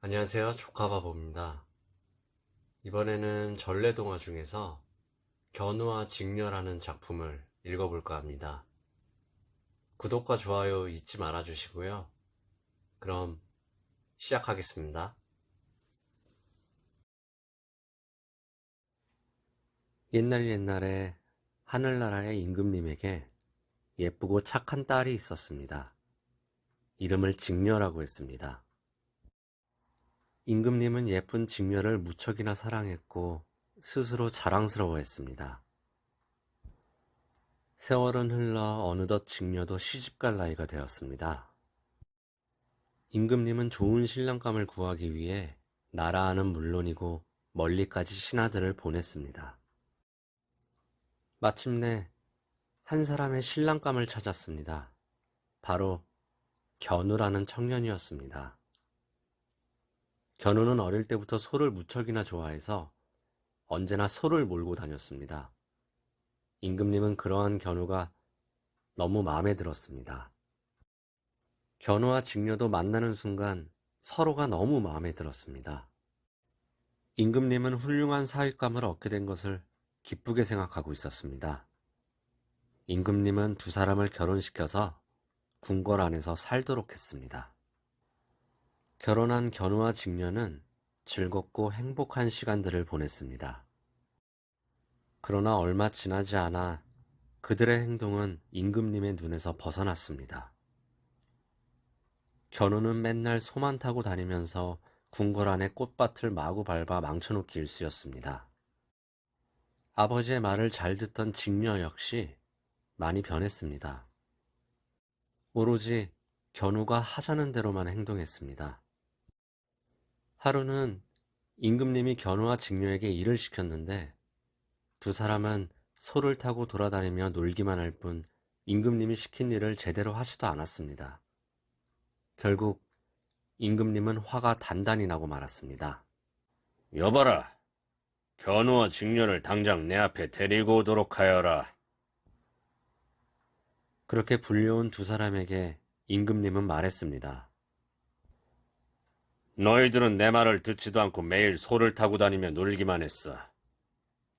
안녕하세요. 조카바보입니다. 이번에는 전래동화 중에서 견우와 직녀라는 작품을 읽어볼까 합니다. 구독과 좋아요 잊지 말아 주시고요. 그럼 시작하겠습니다. 옛날에 하늘나라의 임금님에게 예쁘고 착한 딸이 있었습니다. 이름을 직녀라고 했습니다. 임금님은 예쁜 직녀를 무척이나 사랑했고 스스로 자랑스러워했습니다. 세월은 흘러 어느덧 직녀도 시집갈 나이가 되었습니다. 임금님은 좋은 신랑감을 구하기 위해 나라 안은 물론이고 멀리까지 신하들을 보냈습니다. 마침내 한 사람의 신랑감을 찾았습니다. 바로 견우라는 청년이었습니다. 견우는 어릴 때부터 소를 무척이나 좋아해서 언제나 소를 몰고 다녔습니다. 임금님은 그러한 견우가 너무 마음에 들었습니다. 견우와 직녀도 만나는 순간 서로가 너무 마음에 들었습니다. 임금님은 훌륭한 사윗감을 얻게 된 것을 기쁘게 생각하고 있었습니다. 임금님은 두 사람을 결혼시켜서 궁궐 안에서 살도록 했습니다. 결혼한 견우와 직녀는 즐겁고 행복한 시간들을 보냈습니다. 그러나 얼마 지나지 않아 그들의 행동은 임금님의 눈에서 벗어났습니다. 견우는 맨날 소만 타고 다니면서 궁궐 안의 꽃밭을 마구 밟아 망쳐놓기 일쑤였습니다. 아버지의 말을 잘 듣던 직녀 역시 많이 변했습니다. 오로지 견우가 하자는 대로만 행동했습니다. 하루는 임금님이 견우와 직녀에게 일을 시켰는데 두 사람은 소를 타고 돌아다니며 놀기만 할 뿐 임금님이 시킨 일을 제대로 하지도 않았습니다. 결국 임금님은 화가 단단히 나고 말았습니다. 여봐라, 견우와 직녀를 당장 내 앞에 데리고 오도록 하여라. 그렇게 불려온 두 사람에게 임금님은 말했습니다. 너희들은 내 말을 듣지도 않고 매일 소를 타고 다니며 놀기만 했어.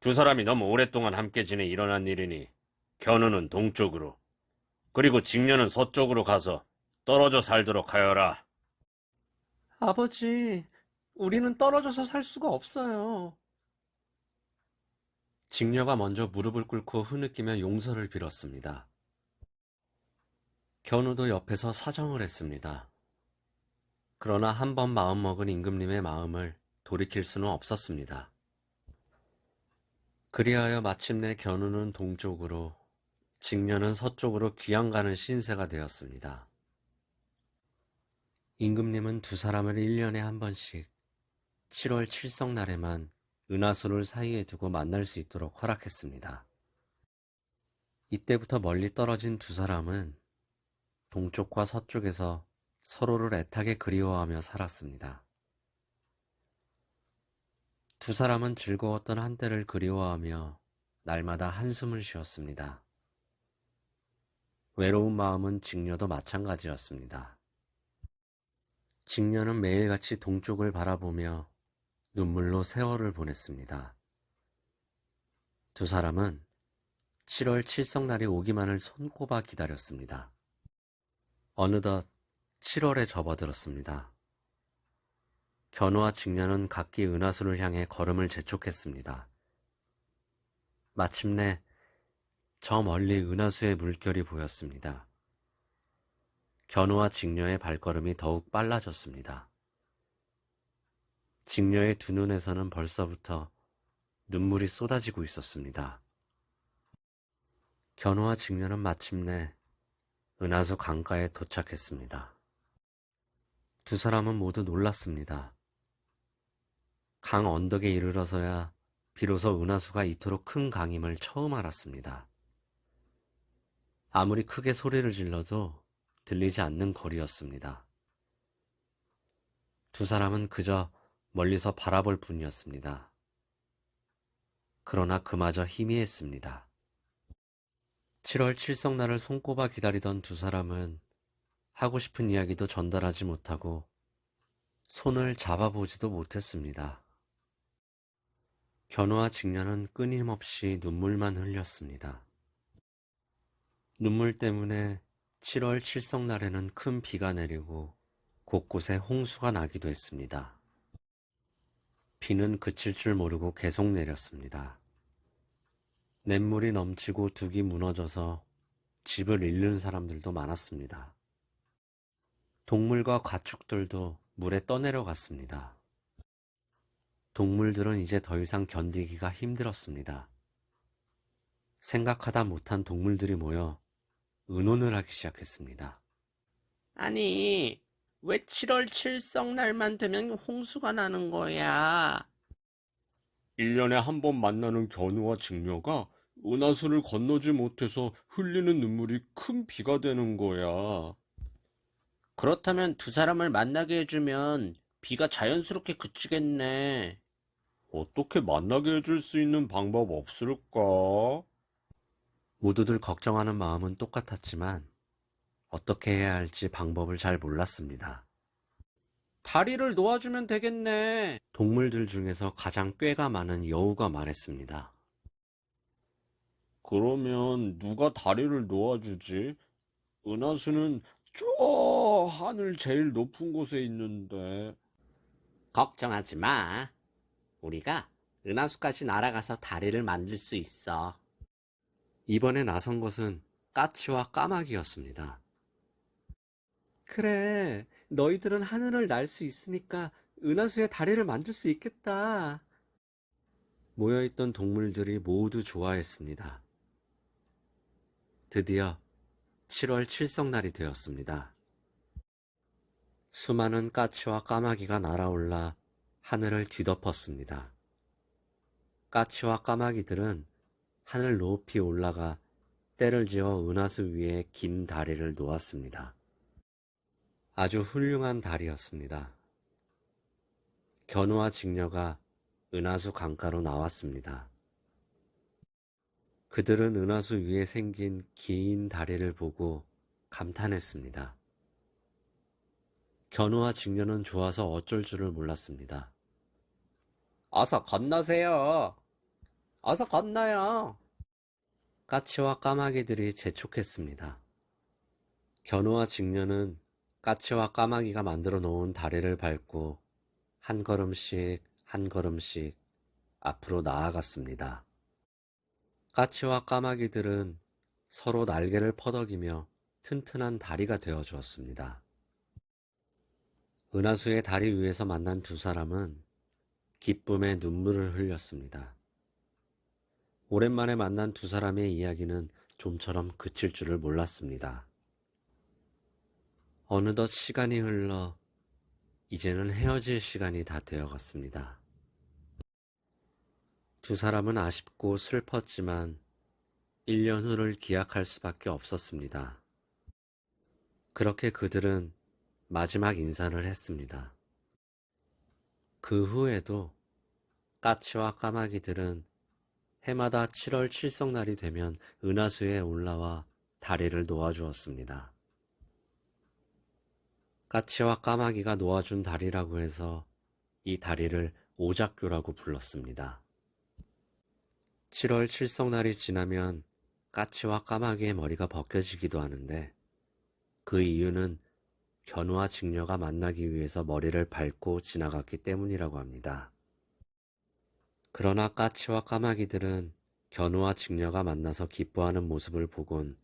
두 사람이 너무 오랫동안 함께 지내 일어난 일이니 견우는 동쪽으로, 그리고 직녀는 서쪽으로 가서 떨어져 살도록 하여라. 아버지, 우리는 떨어져서 살 수가 없어요. 직녀가 먼저 무릎을 꿇고 흐느끼며 용서를 빌었습니다. 견우도 옆에서 사정을 했습니다. 그러나 한 번 마음먹은 임금님의 마음을 돌이킬 수는 없었습니다. 그리하여 마침내 견우는 동쪽으로, 직녀는 서쪽으로 귀양가는 신세가 되었습니다. 임금님은 두 사람을 1년에 한 번씩 7월 칠성날에만 은하수를 사이에 두고 만날 수 있도록 허락했습니다. 이때부터 멀리 떨어진 두 사람은 동쪽과 서쪽에서 서로를 애타게 그리워하며 살았습니다. 두 사람은 즐거웠던 한때를 그리워하며 날마다 한숨을 쉬었습니다. 외로운 마음은 직녀도 마찬가지였습니다. 직녀는 매일같이 동쪽을 바라보며 눈물로 세월을 보냈습니다. 두 사람은 7월 칠성날이 오기만을 손꼽아 기다렸습니다. 어느덧 7월에 접어들었습니다. 견우와 직녀는 각기 은하수를 향해 걸음을 재촉했습니다. 마침내 저 멀리 은하수의 물결이 보였습니다. 견우와 직녀의 발걸음이 더욱 빨라졌습니다. 직녀의 두 눈에서는 벌써부터 눈물이 쏟아지고 있었습니다. 견우와 직녀는 마침내 은하수 강가에 도착했습니다. 두 사람은 모두 놀랐습니다. 강 언덕에 이르러서야 비로소 은하수가 이토록 큰 강임을 처음 알았습니다. 아무리 크게 소리를 질러도 들리지 않는 거리였습니다. 두 사람은 그저 멀리서 바라볼 뿐이었습니다. 그러나 그마저 희미했습니다. 7월 칠성날을 손꼽아 기다리던 두 사람은 하고 싶은 이야기도 전달하지 못하고 손을 잡아보지도 못했습니다. 견우와 직녀는 끊임없이 눈물만 흘렸습니다. 눈물 때문에 7월 칠성날에는 큰 비가 내리고 곳곳에 홍수가 나기도 했습니다. 비는 그칠 줄 모르고 계속 내렸습니다. 냇물이 넘치고 둑이 무너져서 집을 잃는 사람들도 많았습니다. 동물과 가축들도 물에 떠내려갔습니다. 동물들은 이제 더 이상 견디기가 힘들었습니다. 생각하다 못한 동물들이 모여 의논을 하기 시작했습니다. 아니, 왜 7월 칠성날만 되면 홍수가 나는 거야? 1년에 한 번 만나는 견우와 직녀가 은하수를 건너지 못해서 흘리는 눈물이 큰 비가 되는 거야. 그렇다면 두 사람을 만나게 해주면 비가 자연스럽게 그치겠네. 어떻게 만나게 해줄 수 있는 방법 없을까? 모두들 걱정하는 마음은 똑같았지만 어떻게 해야 할지 방법을 잘 몰랐습니다. 다리를 놓아주면 되겠네. 동물들 중에서 가장 꾀가 많은 여우가 말했습니다. 그러면 누가 다리를 놓아주지? 은하수는 저 하늘 제일 높은 곳에 있는데. 걱정하지 마. 우리가 은하수까지 날아가서 다리를 만들 수 있어. 이번에 나선 것은 까치와 까마귀였습니다. 그래, 너희들은 하늘을 날 수 있으니까 은하수에 다리를 만들 수 있겠다. 모여있던 동물들이 모두 좋아했습니다. 드디어 7월 칠성날이 되었습니다. 수많은 까치와 까마귀가 날아올라 하늘을 뒤덮었습니다. 까치와 까마귀들은 하늘 높이 올라가 떼를 지어 은하수 위에 긴 다리를 놓았습니다. 아주 훌륭한 다리였습니다. 견우와 직녀가 은하수 강가로 나왔습니다. 그들은 은하수 위에 생긴 긴 다리를 보고 감탄했습니다. 견우와 직녀는 좋아서 어쩔 줄을 몰랐습니다. 어서 건너세요. 어서 건너요. 까치와 까마귀들이 재촉했습니다. 견우와 직녀는 까치와 까마귀가 만들어 놓은 다리를 밟고 한 걸음씩 한 걸음씩 앞으로 나아갔습니다. 까치와 까마귀들은 서로 날개를 퍼덕이며 튼튼한 다리가 되어 주었습니다. 은하수의 다리 위에서 만난 두 사람은 기쁨에 눈물을 흘렸습니다. 오랜만에 만난 두 사람의 이야기는 좀처럼 그칠 줄을 몰랐습니다. 어느덧 시간이 흘러 이제는 헤어질 시간이 다 되어갔습니다. 두 사람은 아쉽고 슬펐지만 1년 후를 기약할 수밖에 없었습니다. 그렇게 그들은 마지막 인사를 했습니다. 그 후에도 까치와 까마귀들은 해마다 7월 칠성날이 되면 은하수에 올라와 다리를 놓아주었습니다. 까치와 까마귀가 놓아준 다리라고 해서 이 다리를 오작교라고 불렀습니다. 7월 칠성날이 지나면 까치와 까마귀의 머리가 벗겨지기도 하는데 그 이유는 견우와 직녀가 만나기 위해서 머리를 밟고 지나갔기 때문이라고 합니다. 그러나 까치와 까마귀들은 견우와 직녀가 만나서 기뻐하는 모습을 보곤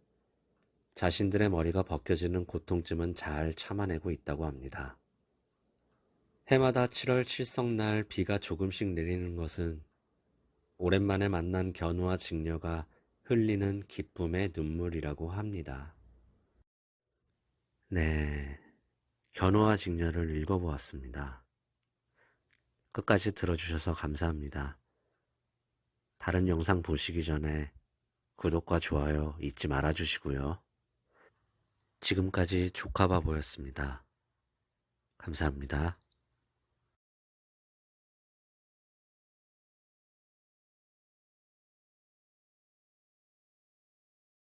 자신들의 머리가 벗겨지는 고통쯤은 잘 참아내고 있다고 합니다. 해마다 7월 칠성날 비가 조금씩 내리는 것은 오랜만에 만난 견우와 직녀가 흘리는 기쁨의 눈물이라고 합니다. 네, 견우와 직녀를 읽어보았습니다. 끝까지 들어주셔서 감사합니다. 다른 영상 보시기 전에 구독과 좋아요 잊지 말아주시고요. 지금까지 조카바보였습니다. 감사합니다.